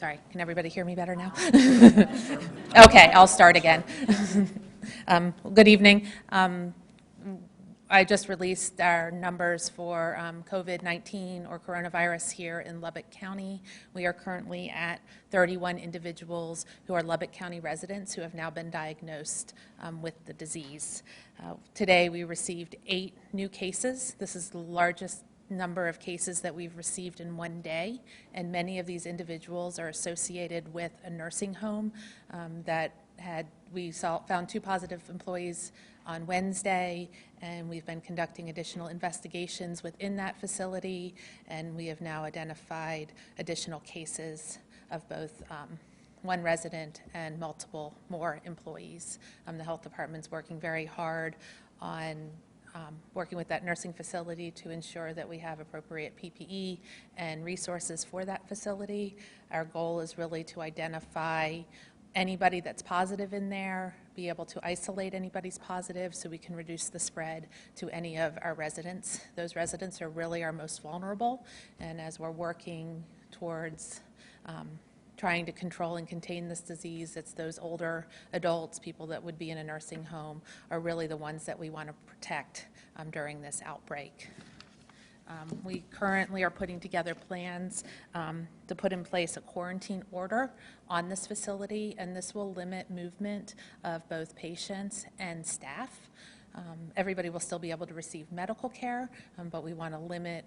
Sorry, can everybody hear me better now? Okay, I'll start again. Good evening. I just released our numbers for COVID-19 or coronavirus here in Lubbock County. We are currently at 31 individuals who are Lubbock County residents who have now been diagnosed with the disease. Today we received 8 new cases. This is the largest number of cases that we've received in one day, and many of these individuals are associated with a nursing home we found 2 positive employees on Wednesday, and we've been conducting additional investigations within that facility, and we have now identified additional cases of both one resident and multiple more employees. The health department's working very hard on working with that nursing facility to ensure that we have appropriate PPE and resources for that facility. Our goal is really to identify anybody that's positive in there, be able to isolate anybody's positive so we can reduce the spread to any of our residents. Those residents are really our most vulnerable, and as we're working towards trying to control and contain this disease, it's those older adults, people that would be in a nursing home, are really the ones that we want to protect during this outbreak. We currently are putting together plans to put in place a quarantine order on this facility, and this will limit movement of both patients and staff. Everybody will still be able to receive medical care, but we want to limit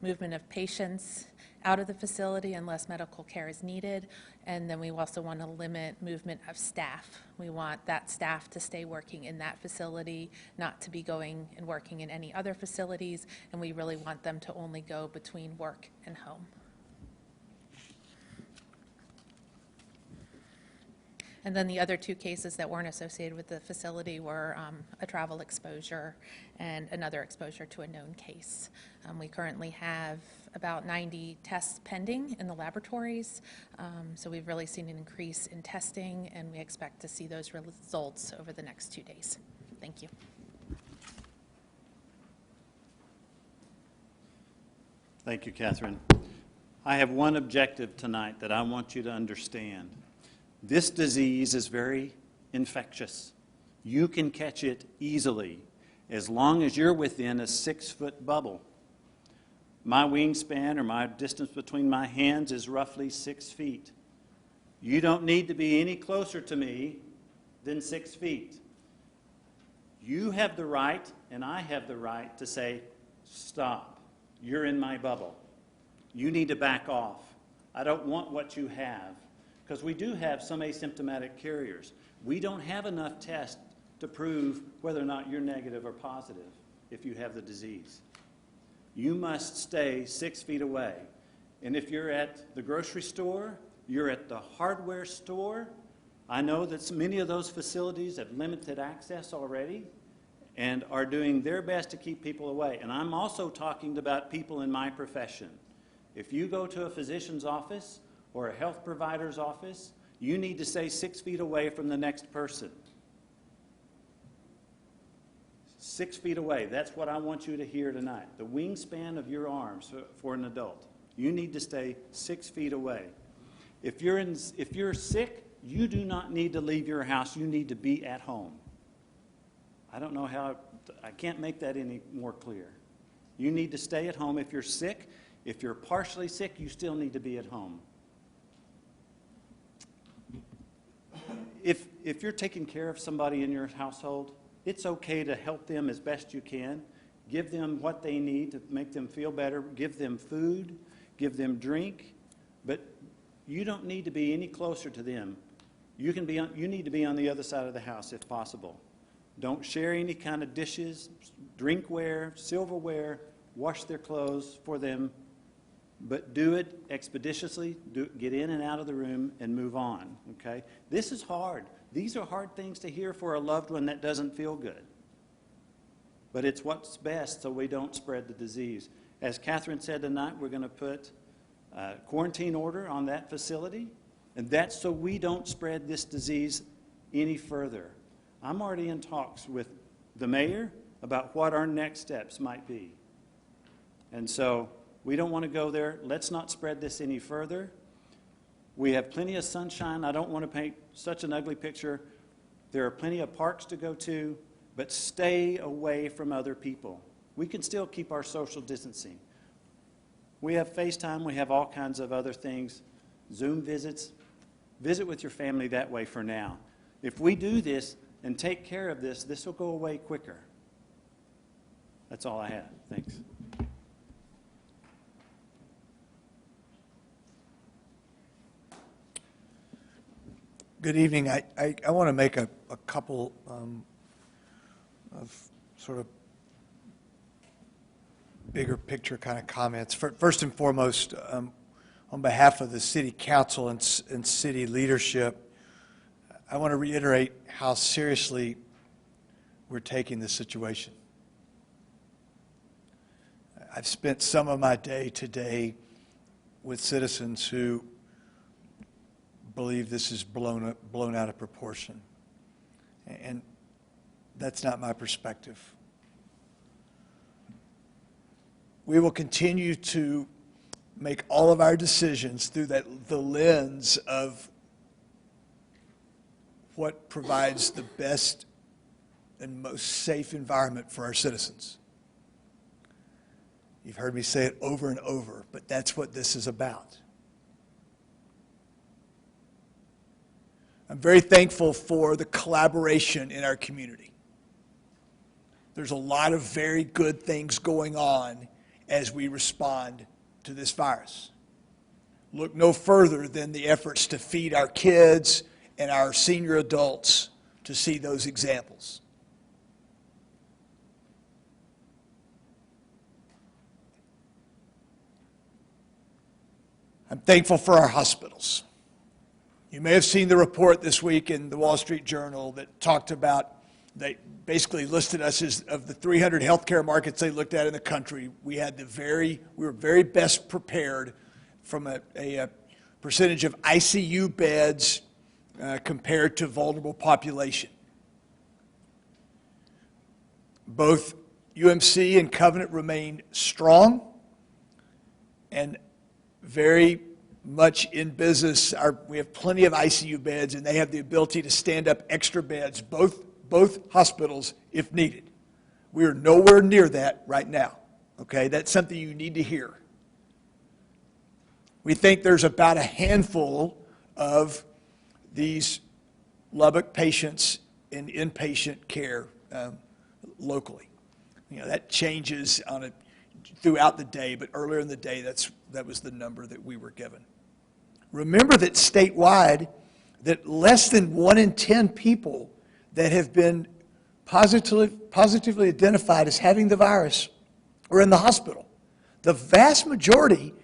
movement of patients out of the facility unless medical care is needed, and then we also want to limit movement of staff. We want that staff to stay working in that facility, not to be going and working in any other facilities, and we really want them to only go between work and home. And then the other 2 cases that weren't associated with the facility were a travel exposure and another exposure to a known case. We currently have about 90 tests pending in the laboratories, so we've really seen an increase in testing, and we expect to see those results over the next 2 days. Thank you. Thank you, Catherine. I have one objective tonight that I want you to understand. This disease is very infectious. You can catch it easily as long as you're within a 6-foot bubble. My wingspan, or my distance between my hands, is roughly 6 feet. You don't need to be any closer to me than 6 feet. You have the right, and I have the right, to say, stop. You're in my bubble. You need to back off. I don't want what you have. Because we do have some asymptomatic carriers. We don't have enough tests to prove whether or not you're negative or positive if you have the disease. You must stay 6 feet away. And if you're at the grocery store, you're at the hardware store, I know that many of those facilities have limited access already and are doing their best to keep people away. And I'm also talking about people in my profession. If you go to a physician's office or a health provider's office, you need to stay 6 feet away from the next person. 6 feet away. That's what I want you to hear tonight. The wingspan of your arms for an adult. You need to stay 6 feet away. If you're sick, you do not need to leave your house. You need to be at home. I don't know how, I can't make that any more clear. You need to stay at home if you're sick. If you're partially sick, you still need to be at home. If you're taking care of somebody in your household, it's okay to help them as best you can. Give them what they need to make them feel better. Give them food. Give them drink. But you don't need to be any closer to them. You need to be on the other side of the house if possible. Don't share any kind of dishes, drinkware, silverware. Wash their clothes for them. But do it expeditiously, get in and out of the room and move on, okay? This is hard. These are hard things to hear for a loved one that doesn't feel good. But it's what's best so we don't spread the disease. As Catherine said tonight, we're going to put a quarantine order on that facility, and that's so we don't spread this disease any further. I'm already in talks with the mayor about what our next steps might be. And so we don't want to go there. Let's not spread this any further. We have plenty of sunshine. I don't want to paint such an ugly picture. There are plenty of parks to go to, but stay away from other people. We can still keep our social distancing. We have FaceTime. We have all kinds of other things. Zoom visits. Visit with your family that way for now. If we do this and take care of this, this will go away quicker. That's all I have. Thanks. Good evening. I want to make a couple of sort of bigger picture kind of comments. First and foremost, on behalf of the City Council and city leadership, I want to reiterate how seriously we're taking this situation. I've spent some of my day today with citizens who believe this is blown out of proportion. And that's not my perspective. We will continue to make all of our decisions through the lens of what provides the best and most safe environment for our citizens. You've heard me say it over and over, but that's what this is about. I'm very thankful for the collaboration in our community. There's a lot of very good things going on as we respond to this virus. Look no further than the efforts to feed our kids and our senior adults to see those examples. I'm thankful for our hospitals. You may have seen the report this week in the Wall Street Journal that talked about, they basically listed us as, of the 300 healthcare markets they looked at in the country, we were very best prepared from a percentage of ICU beds compared to vulnerable population. Both UMC and Covenant remain strong and very much in business. We have plenty of ICU beds, and they have the ability to stand up extra beds, both hospitals, if needed. We are nowhere near that right now, okay? That's something you need to hear. We think there's about a handful of these Lubbock patients in inpatient care locally. You know, that changes throughout the day, but earlier in the day, that was the number that we were given. Remember that statewide, that less than 1 in 10 people that have been positively identified as having the virus are in the hospital. The vast majority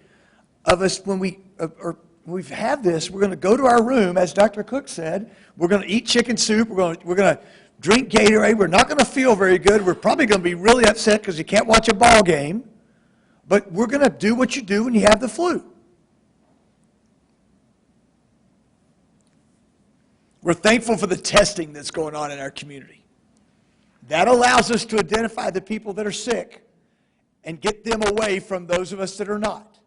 of us, when we've had this, we're going to go to our room, as Dr. Cook said, we're going to eat chicken soup, we're going to drink Gatorade, we're not going to feel very good, we're probably going to be really upset because you can't watch a ball game, but we're going to do what you do when you have the flu. We're thankful for the testing that's going on in our community. That allows us to identify the people that are sick and get them away from those of us that are not.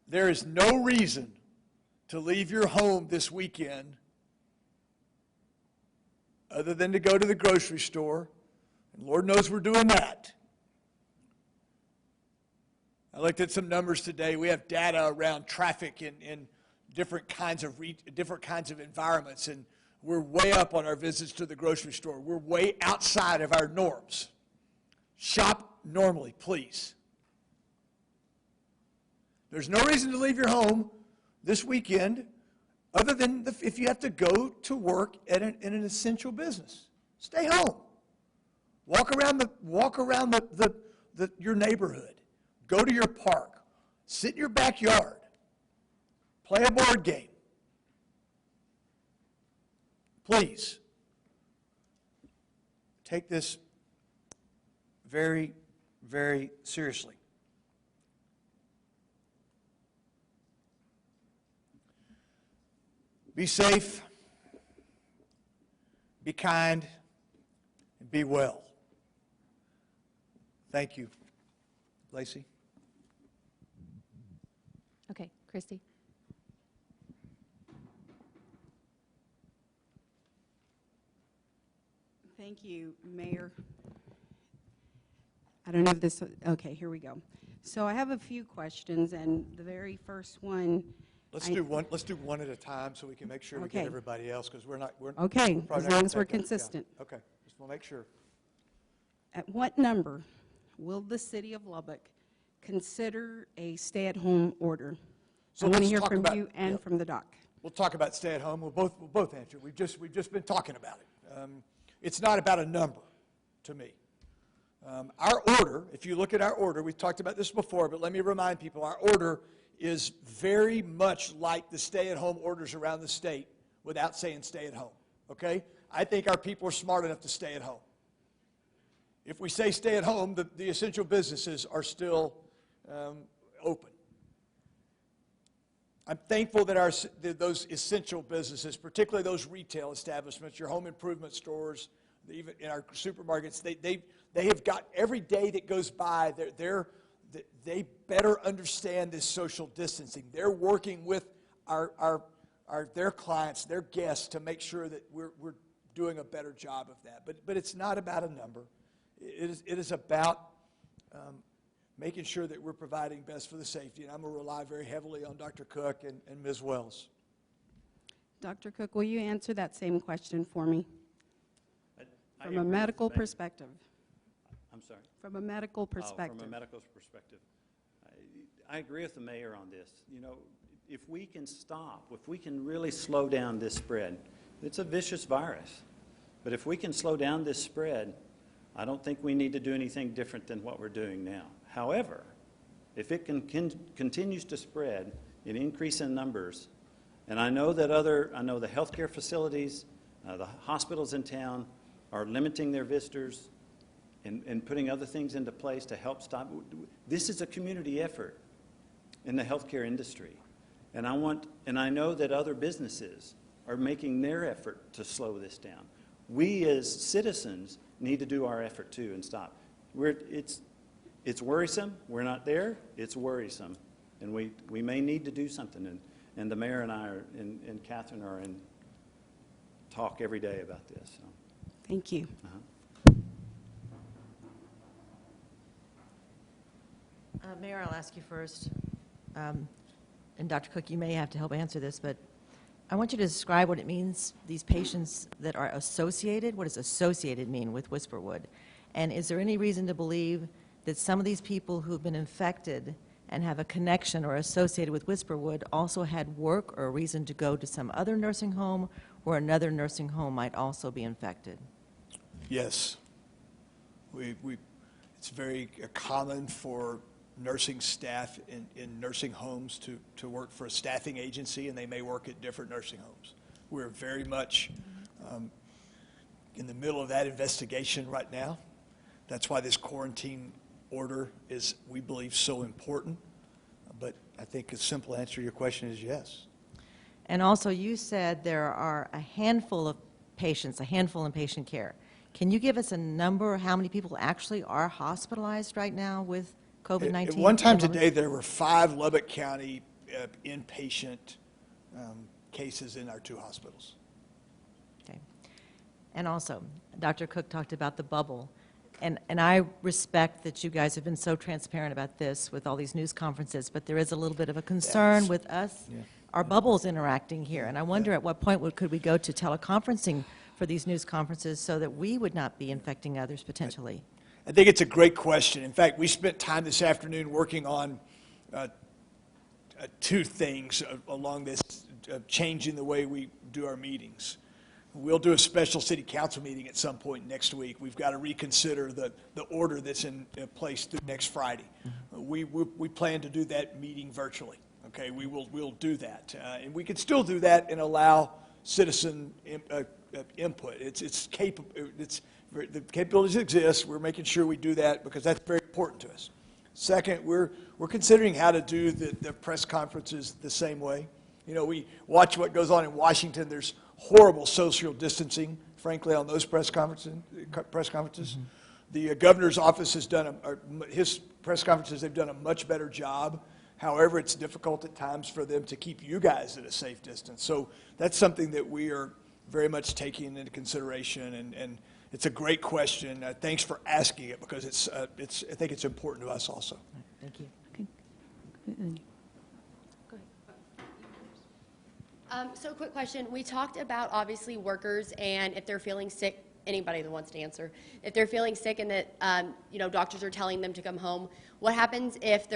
There is no reason to leave your home this weekend other than to go to the grocery store, and Lord knows we're doing that. I looked at some numbers today. We have data around traffic in different kinds of environments, and we're way up on our visits to the grocery store. We're way outside of our norms. Shop normally, please. There's no reason to leave your home this weekend other than if you have to go to work in an essential business. Stay home. Walk around your neighborhood. Go to your park. Sit in your backyard. Play a board game. Please, take this very, very seriously. Be safe, be kind, and be well. Thank you. Lacey? Christy. Thank you, Mayor. I don't know if this, okay, here we go. So I have a few questions, and the very first one. Let's do one at a time so we can make sure we get Okay. everybody else, because we're Okay, probably as not long gonna as we're take that. Yeah. consistent. Okay, just want to make sure. At what number will the City of Lubbock consider a stay-at-home order? So I want to let's hear talk from about- you and yeah. from the doc. We'll talk about stay at home. We'll both answer. We've just been talking about it. It's not about a number to me. Our order, if you look at our order, we've talked about this before, but let me remind people, our order is very much like the stay-at-home orders around the state without saying stay at home, okay? I think our people are smart enough to stay at home. If we say stay at home, the essential businesses are still open. I'm thankful that those essential businesses, particularly those retail establishments, your home improvement stores, even in our supermarkets, they have got, every day that goes by, they better understand this social distancing. They're working with their clients, their guests, to make sure that we're doing a better job of that. But it's not about a number. It is about making sure that we're providing best for the safety, and I'm going to rely very heavily on Dr. Cook and Ms. Wells. Dr. Cook, will you answer that same question for me? I From a agree with medical the mayor. perspective. I'm sorry. From a medical perspective. From a medical perspective. I agree with the mayor on this. You know, if we can stop, if we can really slow down this spread, it's a vicious virus. But if we can slow down this spread, I don't think we need to do anything different than what we're doing now. However, if it continues to spread and increase in numbers, and I know that I know the healthcare facilities, the hospitals in town are limiting their visitors and putting other things into place to help stop. This is a community effort in the healthcare industry. And I know that other businesses are making their effort to slow this down. We as citizens need to do our effort too and stop. It's worrisome. We're not there. It's worrisome. And we may need to do something. And the mayor and I and Catherine are in talk every day about this. So. Thank you. Mayor, I'll ask you first. And Dr. Cook, you may have to help answer this, but I want you to describe what it means, these patients that are associated. What does associated mean with Whisperwood? And is there any reason to believe that some of these people who've been infected and have a connection or associated with Whisperwood also had work or a reason to go to some other nursing home, or another nursing home might also be infected? Yes. It's very common for nursing staff in nursing homes to work for a staffing agency, and they may work at different nursing homes. We're very much in the middle of that investigation right now. That's why this quarantine order is, we believe, so important. But I think a simple answer to your question is yes. And also, you said there are a handful of patients, a handful in patient care. Can you give us a number, how many people actually are hospitalized right now with COVID-19? At one time today, there were 5 Lubbock County inpatient cases in our 2 hospitals. Okay. And also, Dr. Cook talked about the bubble. And I respect that you guys have been so transparent about this with all these news conferences, but there is a little bit of a concern Yes. with us, Yeah. our bubbles interacting here. And I wonder at what point could we go to teleconferencing for these news conferences so that we would not be infecting others potentially? I think it's a great question. In fact, we spent time this afternoon working on 2 things along this, changing the way we do our meetings. We'll do a special city council meeting at some point next week. We've got to reconsider the order that's in place through next Friday. We plan to do that meeting virtually. Okay, we'll do that, and we can still do that and allow citizen input. The capabilities exist. We're making sure we do that because that's very important to us. Second, we're considering how to do the press conferences the same way. You know, we watch what goes on in Washington. There's horrible social distancing, frankly, on those press conferences. Mm-hmm. The governor's office has done his press conferences. They've done a much better job However, it's difficult at times for them to keep you guys at a safe distance. So that's something that we are very much taking into consideration, and it's a great question. Thanks for asking it, because I think it's important to us also. Thank you. So quick question. We talked about obviously workers and if they're feeling sick, anybody that wants to answer, if they're feeling sick and that, doctors are telling them to come home, what happens if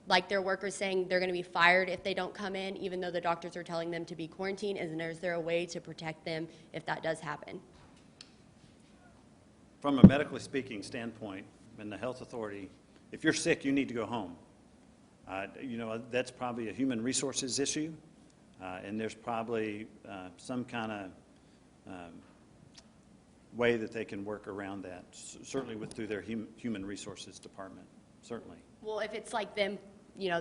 like their workers saying they're going to be fired if they don't come in, even though the doctors are telling them to be quarantined? Is there a way to protect them if that does happen? From a medically speaking standpoint, and the health authority, if you're sick, you need to go home. That's probably a human resources issue, and there's probably some kind of way that they can work around that, certainly through their human resources department, certainly. Well, if it's like them,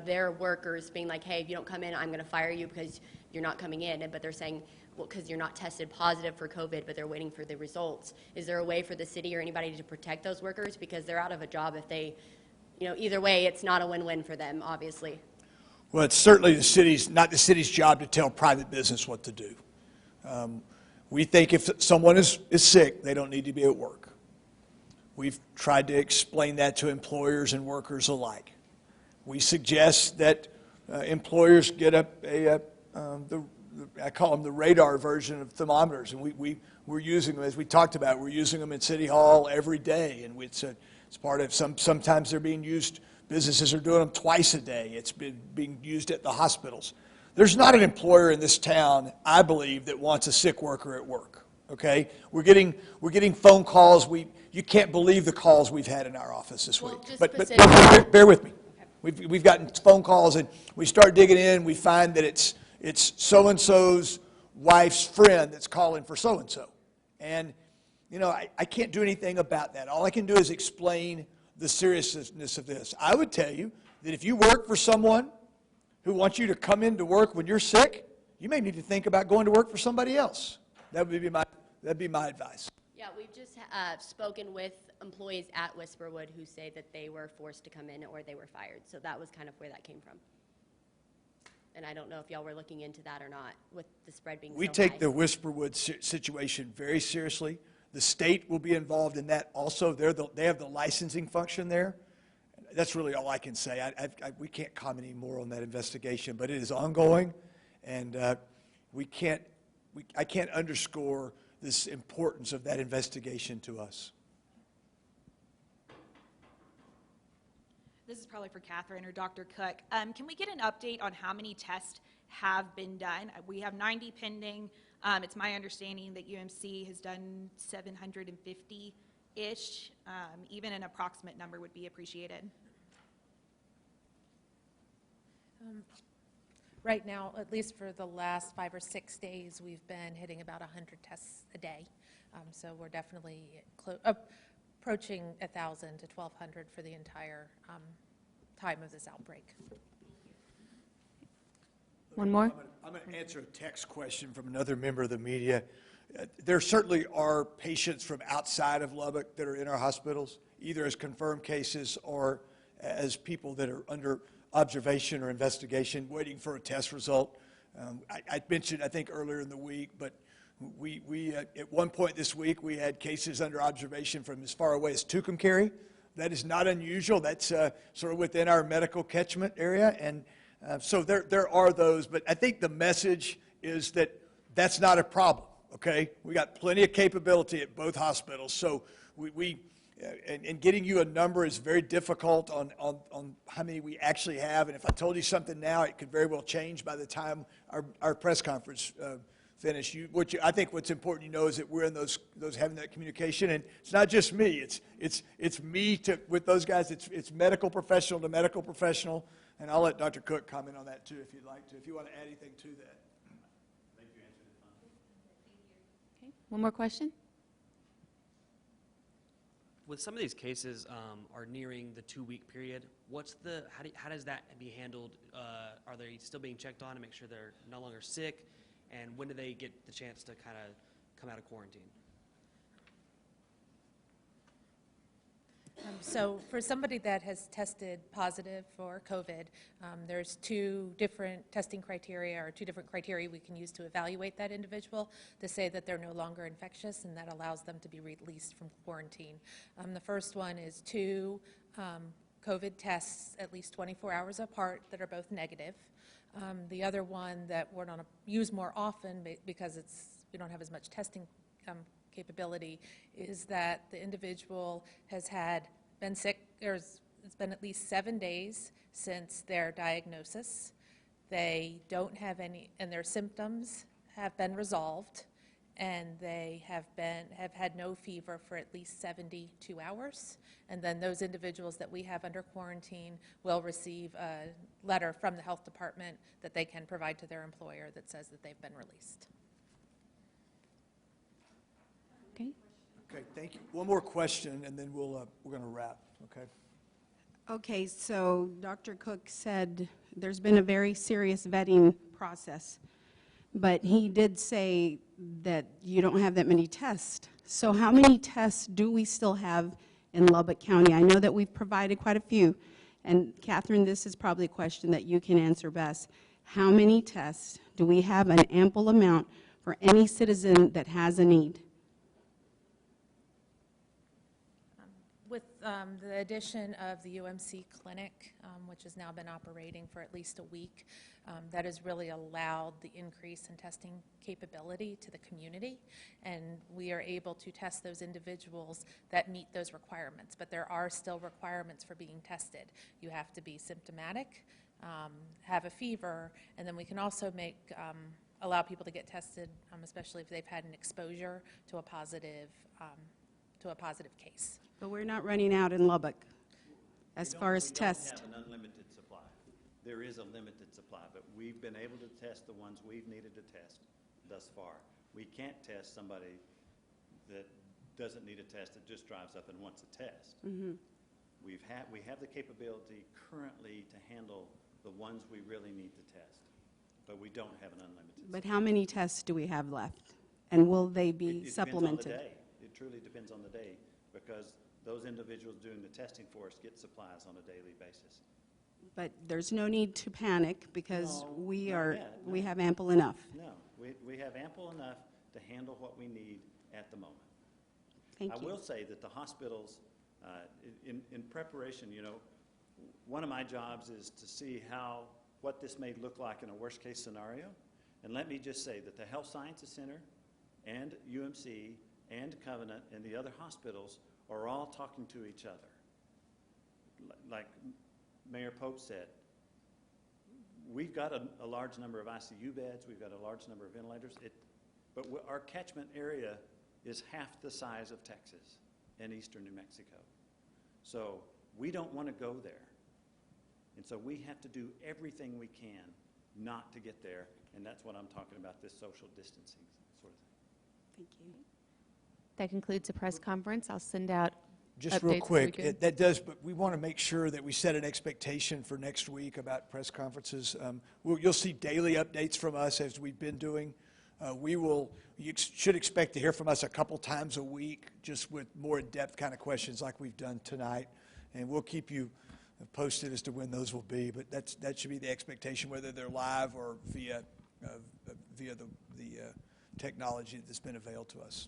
their workers being like, hey, if you don't come in, I'm going to fire you because you're not coming in, but they're saying, well, because you're not tested positive for COVID, but they're waiting for the results. Is there a way for the city or anybody to protect those workers? Because they're out of a job if they, either way, it's not a win-win for them, obviously. Well, it's certainly not the city's job to tell private business what to do. We think if someone is sick, they don't need to be at work. We've tried to explain that to employers and workers alike. We suggest that employers get I call them the radar version of thermometers, and we're using them, as we talked about. We're using them in City Hall every day, and it's part of sometimes they're being used. Businesses are doing them twice a day. It's being used at the hospitals. There's not an employer in this town, I believe, that wants a sick worker at work. Okay, we're getting phone calls. You can't believe the calls we've had in our office this week. But bear with me. Okay. We've gotten phone calls, and we start digging in. We find that it's so-and-so's wife's friend that's calling for so-and-so. And, I can't do anything about that. All I can do is explain the seriousness of this. I would tell you that if you work for someone who wants you to come into work when you're sick, you may need to think about going to work for somebody else. That'd be my advice. Yeah, we've just spoken with employees at Whisperwood who say that they were forced to come in or they were fired. So that was kind of where that came from. And I don't know if y'all were looking into that or not with the spread being so high. We take the Whisperwood situation very seriously. The state will be involved in that also. They have the licensing function there. That's really all I can say. We can't comment any more on that investigation, but it is ongoing, and I can't underscore this importance of that investigation to us. This is probably for Catherine or Dr. Cook. Can we get an update on how many tests have been done? We have 90 pending. It's my understanding that UMC has done 750-ish. Even an approximate number would be appreciated. Right now, at least for the last 5 or 6 days, we've been hitting about 100 tests a day. So we're definitely approaching 1,000 to 1,200 for the entire time of this outbreak. One more? I'm going to answer a text question from another member of the media. There certainly are patients from outside of Lubbock that are in our hospitals, either as confirmed cases or as people that are under observation or investigation, waiting for a test result. I mentioned, I think, earlier in the week, but we at one point this week, we had cases under observation from as far away as Tucumcari. That is not unusual. That's sort of within our medical catchment area, and so there are those. But I think the message is that that's not a problem. Okay, we got plenty of capability at both hospitals, so and getting you a number is very difficult on how many we actually have. And if I told you something now, it could very well change by the time our press conference finish. I think what's important you know is that we're in those having that communication, and it's not just me. It's me with those guys. It's medical professional to medical professional, and I'll let Dr. Cook comment on that too if you'd like to. If you want to add anything to that. I think you answered it fine. Okay. One more question? With some of these cases are nearing the 2-week period, how does that be handled? Are they still being checked on to make sure they're no longer sick? And when do they get the chance to kind of come out of quarantine? So for somebody that has tested positive for COVID, there's two different testing criteria or two different criteria we can use to evaluate that individual to say that they're no longer infectious, and that allows them to be released from quarantine. The first one is two COVID tests at least 24 hours apart that are both negative. The other one that we're going to use more often because we don't have as much testing capability is that the individual has been sick, or it's been at least 7 days since their diagnosis. They don't have any, and their symptoms have been resolved, and they have had no fever for at least 72 hours. And then those individuals that we have under quarantine will receive a letter from the health department that they can provide to their employer that says that they've been released. Okay. Okay, thank you. One more question, and then we're going to wrap, okay? Okay, so Dr. Cook said there's been a very serious vetting process, but he did say that you don't have that many tests. So how many tests do we still have in Lubbock County? I know that we've provided quite a few, and Catherine, this is probably a question that you can answer best. How many tests do we have, an ample amount for any citizen that has a need? With the addition of the UMC clinic, which has now been operating for at least a week, that has really allowed the increase in testing capability to the community, and we are able to test those individuals that meet those requirements. But there are still requirements for being tested. You have to be symptomatic, have a fever, and then we can also allow people to get tested, especially if they've had an exposure to a positive case. But we're not running out in Lubbock as far as tests. We don't have an unlimited supply. There is a limited supply, but we've been able to test the ones we've needed to test thus far. We can't test somebody that doesn't need a test, that just drives up and wants a test. Mm-hmm. We have the capability currently to handle the ones we really need to test, but we don't have an unlimited But supply. how many tests do we have left? And will they be It supplemented? depends on the day. It truly depends on the day, because those individuals doing the testing for us get supplies on a daily basis. But there's no need to panic because No, we not yet, we no. have ample enough. No, we have ample enough to handle what we need at the moment. Thank I you. will say that the hospitals, in preparation, one of my jobs is to see what this may look like in a worst-case scenario. And let me just say that the Health Sciences Center and UMC and Covenant and the other hospitals are all talking to each other. Like Mayor Pope said, we've got a large number of ICU beds, we've got a large number of ventilators, but our catchment area is half the size of Texas and eastern New Mexico. So we don't want to go there. And so we have to do everything we can not to get there, and that's what I'm talking about, this social distancing sort of thing. Thank you. That concludes the press conference. I'll send out Just real updates this quick, weekend. but we want to make sure that we set an expectation for next week about press conferences. You'll see daily updates from us as we've been doing. You should expect to hear from us a couple times a week, just with more in-depth kind of questions like we've done tonight. And we'll keep you posted as to when those will be, but that should be the expectation, whether they're live or via the technology that's been availed to us.